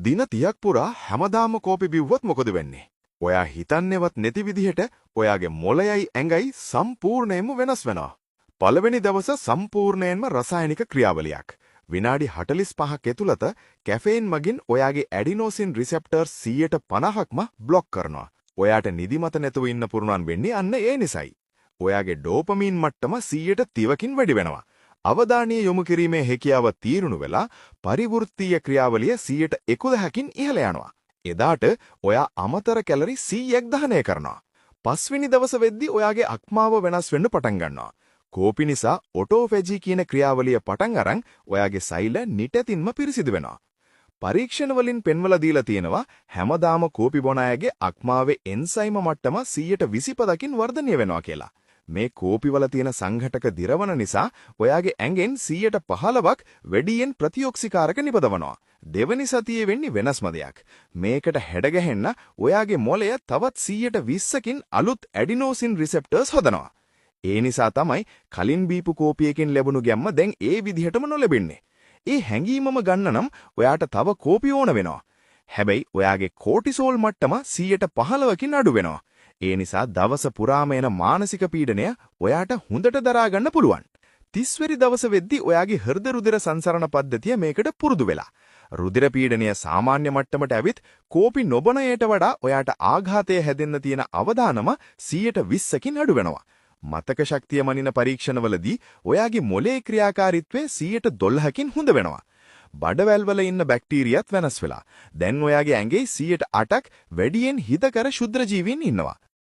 දින 30ක් පුරා හැමදාම කෝපි බිව්වොත් මොකද වෙන්නේ? ඔයා හිතන්නේවත් නැති විදිහට ඔයාගේ මොළයයි ඇඟයි සම්පූර්ණයෙන්ම වෙනස් වෙනවා. පළවෙනි දවස සම්පූර්ණයෙන්ම රසායනික ක්‍රියාවලියක්. විනාඩි 45ක් ඇතුළත කැෆේන් මගින් ඔයාගේ ඇඩිනෝසින් රිසෙප්ටර්ස් 150ක්ම બ્લોක් කරනවා. ඔයාට නිදිමත නැතුව ඉන්න පුරුණන් වෙන්නේ අන්න ඒ නිසයි. ඔයාගේ ඩෝපමින් මට්ටම 130කින් වැඩි වෙනවා. අවධානය යොමු කිරීමේ හැකියාව තීරුණු වෙලා පරිවෘත්තීය ක්‍රියාවලිය 111කින් ඉහළ යනවා. එදාට ඔයා අමතර කැලරි 100ක් දහනය කරනවා. පස්වෙනි දවස වෙද්දි ඔයාගේ අක්මාව වෙනස් වෙන්න පටන් ගන්නවා. කෝපි නිසා ඔටෝෆැජි කියන ක්‍රියාවලිය පටන් අරන් ඔයාගේ සෛල නිටතින්ම පිරිසිදු වෙනවා. පරීක්ෂණ වලින් පෙන්වලා දීලා තියෙනවා හැමදාම කෝපි බොන අයගේ අක්මාවේ එන්සයිම මට්ටම 125කින් වර්ධනය වෙනවා කියලා. මේ කෝපිවල තියෙන සංඝටක දිරවන නිසා ඔයාගේ ඇඟෙන් 115ක් වැඩියෙන් ප්‍රතිඔක්සිකාරක නිපදවනවා. දෙවනි සතියේ වෙන්නේ වෙනස්ම දෙයක්. මේකට හැඩගැහෙන්න ඔයාගේ මොළය තවත් 120කින් අලුත් ඇඩිනෝසින් රිසෙප්ටර්ස් හදනවා. ඒ නිසා තමයි කලින් බීපු කෝපියකින් ලැබුණු ගැම්ම දැන් ඒ විදිහටම නොලැබෙන්නේ. ඒ හැඟීමම ගන්න නම් ඔයාට තව කෝපි ඕන වෙනවා. හැබැයි ඔයාගේ කෝටිසෝල් මට්ටම 115කින් අඩු වෙනවා. ඒ නිසා දවස පුරාම එන මානසික පීඩනය ඔයාට හොඳට දරා ගන්න පුළුවන්. 30 වෙනි දවස වෙද්දී ඔයාගේ හෘද රුධිර සංසරණ පද්ධතිය මේකට පුරුදු වෙලා. රුධිර පීඩනය සාමාන්‍ය මට්ටමට ඇවිත් කෝපි නොබන යට වඩා ඔයාට ආඝාතය හැදෙන්න තියෙන අවදානම 120කින් අඩු වෙනවා. මතක ශක්තිය මනින පරීක්ෂණවලදී ඔයාගේ මොළයේ ක්‍රියාකාරීත්වය 112කින් හොඳ වෙනවා. බඩවැල් වල ඉන්න බැක්ටීරියාත් වෙනස් වෙලා. දැන් ඔයාගේ ඇඟේ 108ක් වැඩියෙන් හිතකර ශුද්ධ ජීවීන් ඉන්නවා.